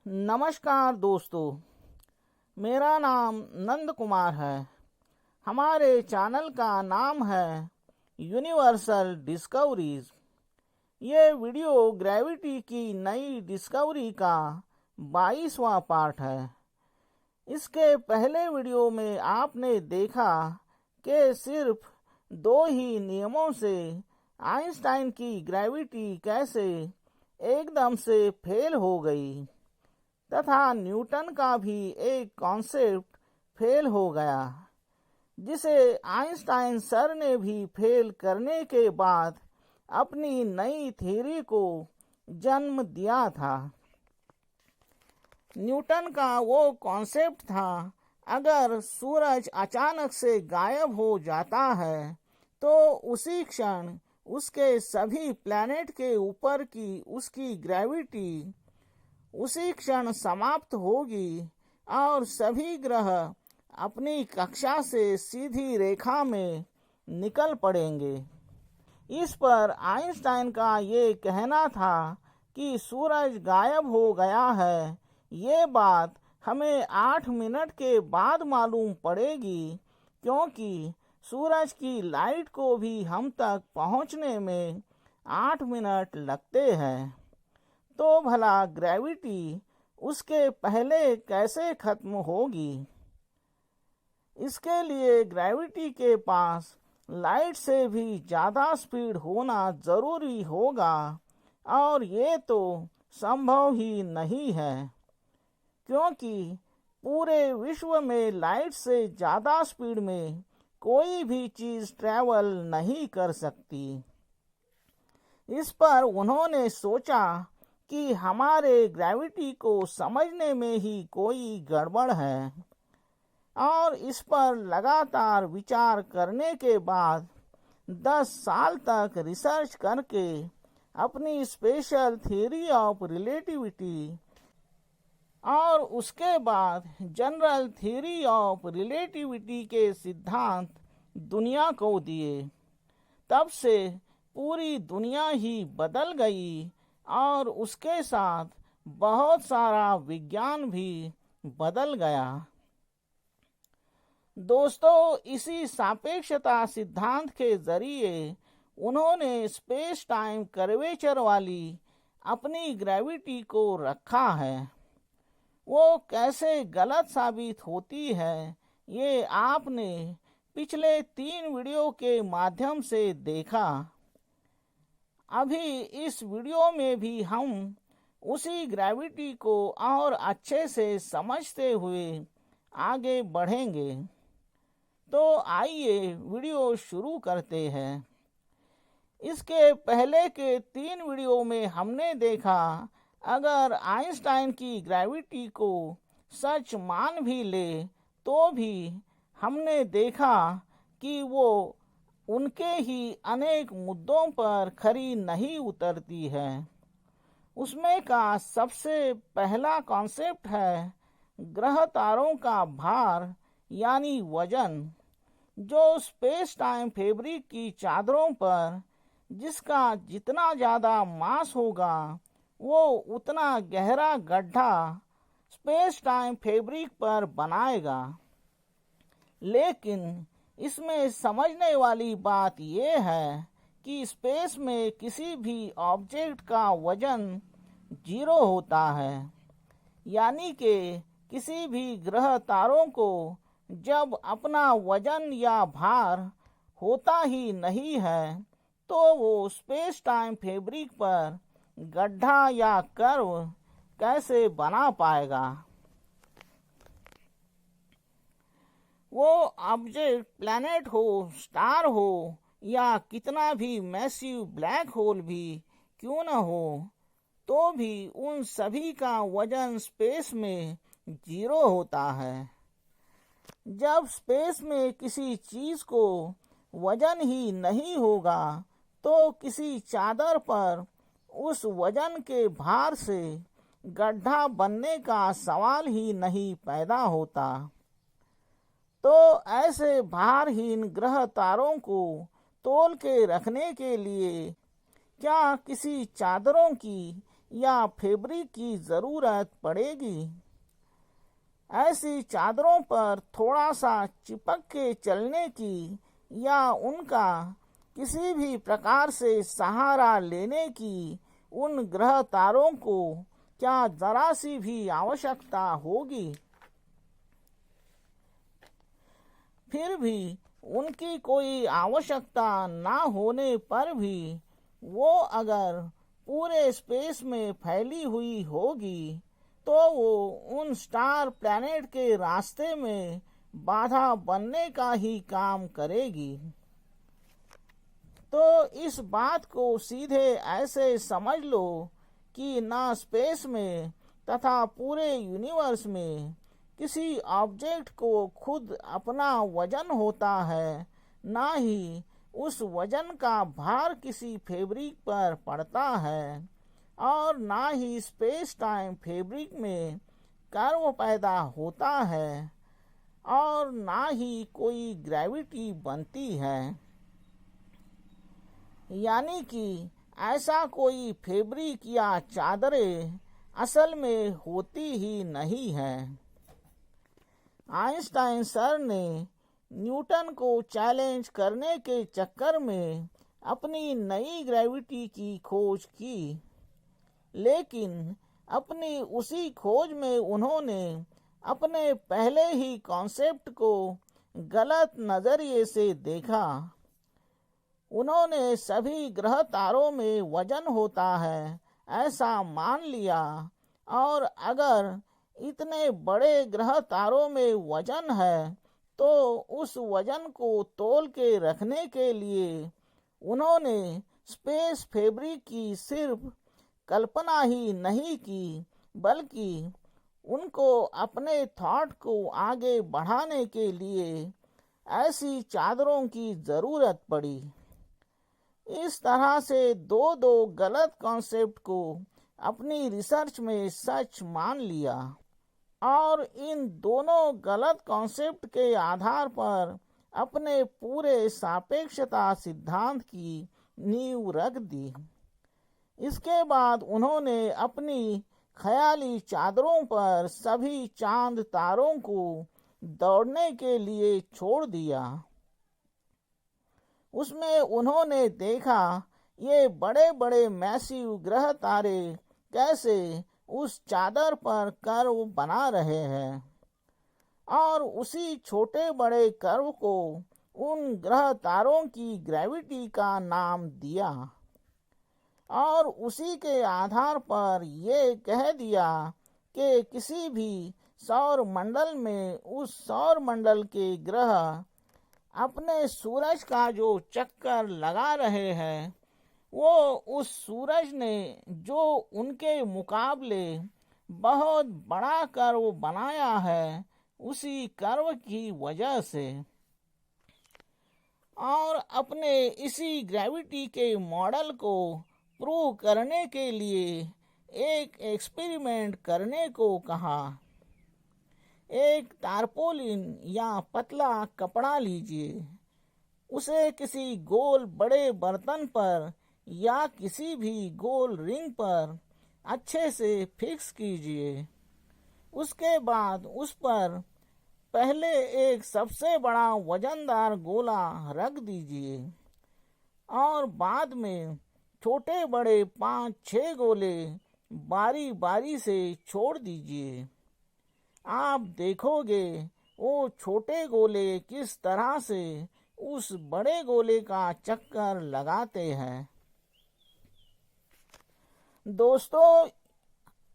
नमस्कार दोस्तों, मेरा नाम नंद कुमार है। हमारे चैनल का नाम है यूनिवर्सल डिस्कवरीज। ये वीडियो ग्रेविटी की नई डिस्कवरी का 22वां पार्ट है। इसके पहले वीडियो में आपने देखा कि सिर्फ दो ही नियमों से आइंस्टाइन की ग्रेविटी कैसे एकदम से फेल हो गई तथा न्यूटन का भी एक कॉन्सेप्ट फेल हो गया, जिसे आइंस्टाइन सर ने भी फेल करने के बाद अपनी नई थ्योरी को जन्म दिया था। न्यूटन का वो कॉन्सेप्ट था, अगर सूरज अचानक से गायब हो जाता है तो उसी क्षण उसके सभी प्लैनेट के ऊपर की उसकी ग्रेविटी उसी क्षण समाप्त होगी और सभी ग्रह अपनी कक्षा से सीधी रेखा में निकल पड़ेंगे। इस पर आइंस्टाइन का ये कहना था कि सूरज गायब हो गया है। ये बात हमें 8 मिनट के बाद मालूम पड़ेगी, क्योंकि सूरज की लाइट को भी हम तक पहुंचने में 8 मिनट लगते हैं। तो भला ग्रेविटी उसके पहले कैसे खत्म होगी? इसके लिए ग्रेविटी के पास लाइट से भी ज़्यादा स्पीड होना ज़रूरी होगा, और ये तो संभव ही नहीं है, क्योंकि पूरे विश्व में लाइट से ज़्यादा स्पीड में कोई भी चीज़ ट्रैवल नहीं कर सकती। इस पर उन्होंने सोचा कि हमारे ग्रेविटी को समझने में ही कोई गड़बड़ है, और इस पर लगातार विचार करने के बाद 10 साल तक रिसर्च करके अपनी स्पेशल थ्योरी ऑफ रिलेटिविटी और उसके बाद जनरल थ्योरी ऑफ रिलेटिविटी के सिद्धांत दुनिया को दिए। तब से पूरी दुनिया ही बदल गई और उसके साथ बहुत सारा विज्ञान भी बदल गया। दोस्तों, इसी सापेक्षता सिद्धांत के जरिए उन्होंने स्पेस टाइम कर्वेचर वाली अपनी ग्रेविटी को रखा है। वो कैसे गलत साबित होती है, ये आपने पिछले 3 वीडियो के माध्यम से देखा। अभी इस वीडियो में भी हम उसी ग्रेविटी को और अच्छे से समझते हुए आगे बढ़ेंगे। तो आइए वीडियो शुरू करते हैं। इसके पहले के 3 वीडियो में हमने देखा, अगर आइंस्टाइन की ग्रेविटी को सच मान भी ले तो भी हमने देखा कि वो उनके ही अनेक मुद्दों पर खरी नहीं उतरती है। उसमें का सबसे पहला कॉन्सेप्ट है ग्रह तारों का भार यानी वजन, जो स्पेस टाइम फैब्रिक की चादरों पर जिसका जितना ज़्यादा मास होगा वो उतना गहरा गड्ढा स्पेस टाइम फैब्रिक पर बनाएगा। लेकिन इसमें समझने वाली बात यह है कि स्पेस में किसी भी ऑब्जेक्ट का वजन 0 होता है, यानी कि किसी भी ग्रह तारों को जब अपना वजन या भार होता ही नहीं है तो वो स्पेस टाइम फैब्रिक पर गड्ढा या कर्व कैसे बना पाएगा। वो ऑब्जेक्ट प्लैनेट हो, स्टार हो या कितना भी मैसिव ब्लैक होल भी क्यों न हो, तो भी उन सभी का वजन स्पेस में 0 होता है। जब स्पेस में किसी चीज को वजन ही नहीं होगा तो किसी चादर पर उस वजन के भार से गड्ढा बनने का सवाल ही नहीं पैदा होता। तो ऐसे भारहीन ग्रह तारों को तोल के रखने के लिए क्या किसी चादरों की या फैब्रिक की ज़रूरत पड़ेगी। ऐसी चादरों पर थोड़ा सा चिपक के चलने की या उनका किसी भी प्रकार से सहारा लेने की उन ग्रह तारों को क्या जरा सी भी आवश्यकता होगी? फिर भी उनकी कोई आवश्यकता ना होने पर भी वो अगर पूरे स्पेस में फैली हुई होगी तो वो उन स्टार प्लैनेट के रास्ते में बाधा बनने का ही काम करेगी। तो इस बात को सीधे ऐसे समझ लो कि ना स्पेस में तथा पूरे यूनिवर्स में किसी ऑब्जेक्ट को खुद अपना वजन होता है, ना ही उस वजन का भार किसी फैब्रिक पर पड़ता है, और ना ही स्पेस टाइम फैब्रिक में कर्व पैदा होता है, और ना ही कोई ग्रेविटी बनती है। यानी कि ऐसा कोई फैब्रिक या चादरें असल में होती ही नहीं है। आइंस्टाइन सर ने न्यूटन को चैलेंज करने के चक्कर में अपनी नई ग्रेविटी की खोज की, लेकिन अपनी उसी खोज में उन्होंने अपने पहले ही कॉन्सेप्ट को गलत नजरिए से देखा। उन्होंने सभी ग्रह तारों में वजन होता है ऐसा मान लिया, और अगर इतने बड़े ग्रह तारों में वजन है तो उस वजन को तोल के रखने के लिए उन्होंने स्पेस फैब्रिक की सिर्फ कल्पना ही नहीं की, बल्कि उनको अपने थॉट को आगे बढ़ाने के लिए ऐसी चादरों की ज़रूरत पड़ी। इस तरह से दो दो गलत कॉन्सेप्ट को अपनी रिसर्च में सच मान लिया, और इन दोनों गलत कॉन्सेप्ट के आधार पर अपने पूरे सापेक्षता सिद्धांत की नींव रख दी। इसके बाद उन्होंने अपनी ख्याली चादरों पर सभी चांद तारों को दौड़ने के लिए छोड़ दिया। उसमें उन्होंने देखा ये बड़े बड़े मैसिव ग्रह तारे कैसे उस चादर पर कर्व बना रहे हैं, और उसी छोटे बड़े कर्व को उन ग्रह तारों की ग्रेविटी का नाम दिया, और उसी के आधार पर ये कह दिया कि किसी भी सौर मंडल में उस सौर मंडल के ग्रह अपने सूरज का जो चक्कर लगा रहे हैं वो उस सूरज ने जो उनके मुकाबले बहुत बड़ा कर्व बनाया है उसी कर्व की वजह से। और अपने इसी ग्रेविटी के मॉडल को प्रूव करने के लिए एक एक्सपेरिमेंट करने को कहा। एक तारपोलिन या पतला कपड़ा लीजिए, उसे किसी गोल बड़े बर्तन पर या किसी भी गोल रिंग पर अच्छे से फिक्स कीजिए। उसके बाद उस पर पहले एक सबसे बड़ा वजनदार गोला रख दीजिए, और बाद में छोटे बड़े 5-6 गोले बारी बारी से छोड़ दीजिए। आप देखोगे वो छोटे गोले किस तरह से उस बड़े गोले का चक्कर लगाते हैं। दोस्तों,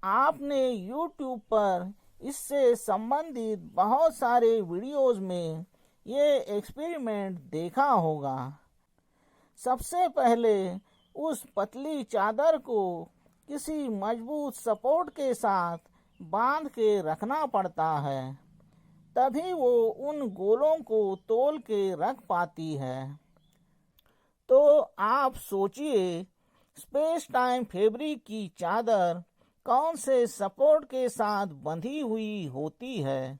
आपने YouTube पर इससे संबंधित बहुत सारे वीडियोस में ये एक्सपेरिमेंट देखा होगा। सबसे पहले उस पतली चादर को किसी मजबूत सपोर्ट के साथ बांध के रखना पड़ता है, तभी वो उन गोलों को तोल के रख पाती है। तो आप सोचिए, स्पेस टाइम फैब्रिक की चादर कौन से सपोर्ट के साथ बंधी हुई होती है।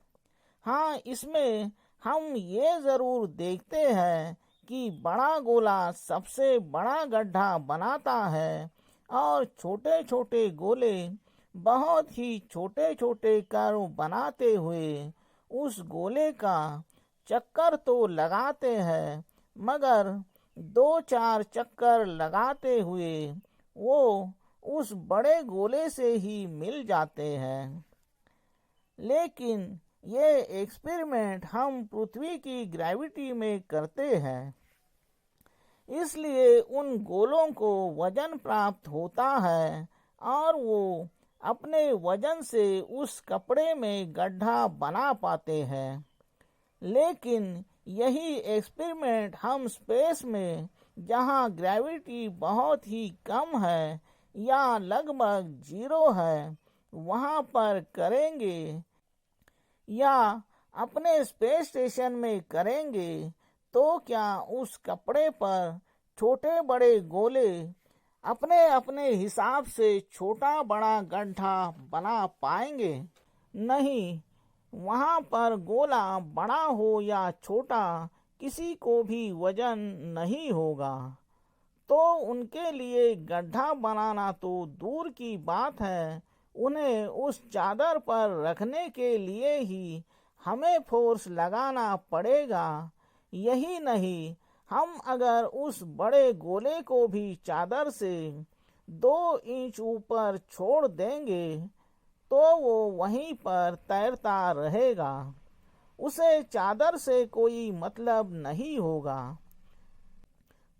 हाँ, इसमें हम ये ज़रूर देखते हैं कि बड़ा गोला सबसे बड़ा गड्ढा बनाता है और छोटे छोटे गोले बहुत ही छोटे छोटे कर्व बनाते हुए उस गोले का चक्कर तो लगाते हैं, मगर 2-4 चक्कर लगाते हुए वो उस बड़े गोले से ही मिल जाते हैं। लेकिन ये एक्सपेरिमेंट हम पृथ्वी की ग्रेविटी में करते हैं, इसलिए उन गोलों को वजन प्राप्त होता है और वो अपने वजन से उस कपड़े में गड्ढा बना पाते हैं। लेकिन यही एक्सपेरिमेंट हम स्पेस में, जहाँ ग्रेविटी बहुत ही कम है या लगभग 0 है, वहाँ पर करेंगे या अपने स्पेस स्टेशन में करेंगे, तो क्या उस कपड़े पर छोटे बड़े गोले अपने अपने हिसाब से छोटा बड़ा गड्ढा बना पाएंगे? नहीं, वहाँ पर गोला बड़ा हो या छोटा किसी को भी वजन नहीं होगा, तो उनके लिए गड्ढा बनाना तो दूर की बात है, उन्हें उस चादर पर रखने के लिए ही हमें फोर्स लगाना पड़ेगा। यही नहीं, हम अगर उस बड़े गोले को भी चादर से 2 इंच ऊपर छोड़ देंगे तो वो वहीं पर तैरता रहेगा, उसे चादर से कोई मतलब नहीं होगा।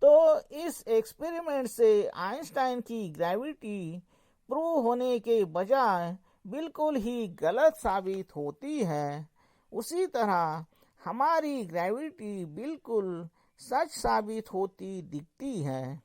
तो इस एक्सपेरिमेंट से आइंस्टाइन की ग्रेविटी प्रूव होने के बजाय बिल्कुल ही गलत साबित होती है। उसी तरह हमारी ग्रेविटी बिल्कुल सच साबित होती दिखती है।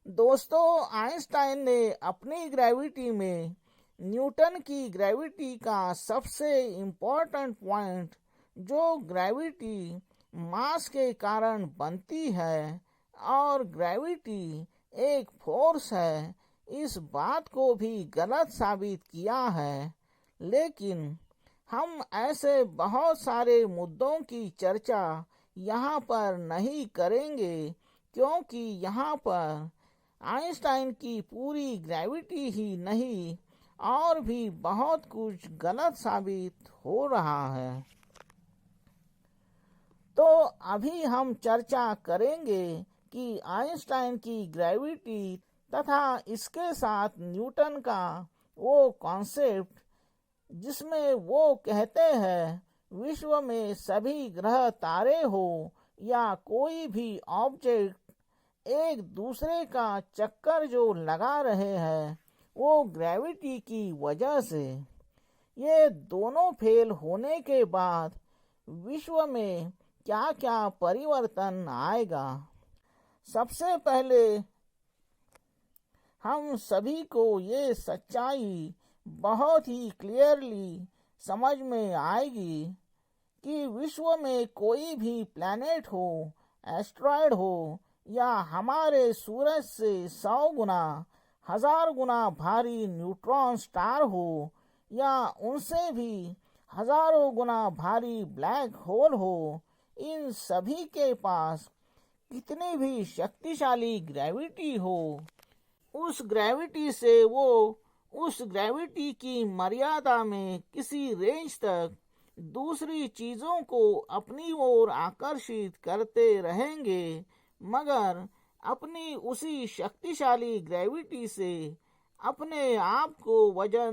दोस्तों, आइंस्टाइन ने अपनी ग्रेविटी में न्यूटन की ग्रेविटी का सबसे इम्पोर्टेंट पॉइंट, जो ग्रेविटी मास के कारण बनती है और ग्रेविटी एक फोर्स है, इस बात को भी गलत साबित किया है। लेकिन हम ऐसे बहुत सारे मुद्दों की चर्चा यहाँ पर नहीं करेंगे, क्योंकि यहाँ पर आइंस्टाइन की पूरी ग्रेविटी ही नहीं और भी बहुत कुछ गलत साबित हो रहा है। तो अभी हम चर्चा करेंगे कि आइंस्टाइन की ग्रेविटी तथा इसके साथ न्यूटन का वो कॉन्सेप्ट जिसमें वो कहते हैं विश्व में सभी ग्रह तारे हो या कोई भी ऑब्जेक्ट एक दूसरे का चक्कर जो लगा रहे हैं, वो ग्रेविटी की वजह से। ये दोनों फेल होने के बाद विश्व में क्या क्या परिवर्तन आएगा? सबसे पहले हम सभी को ये सच्चाई बहुत ही क्लियरली समझ में आएगी कि विश्व में कोई भी प्लैनेट हो, एस्ट्रॉयड हो या हमारे सूरज से 100 गुना 1000 गुना भारी न्यूट्रॉन स्टार हो या उनसे भी हजारों गुना भारी ब्लैक होल हो, इन सभी के पास कितनी भी शक्तिशाली ग्रेविटी हो, उस ग्रेविटी से वो उस ग्रेविटी की मर्यादा में किसी रेंज तक दूसरी चीजों को अपनी ओर आकर्षित करते रहेंगे, मगर अपनी उसी शक्तिशाली ग्रेविटी से अपने आप को वजन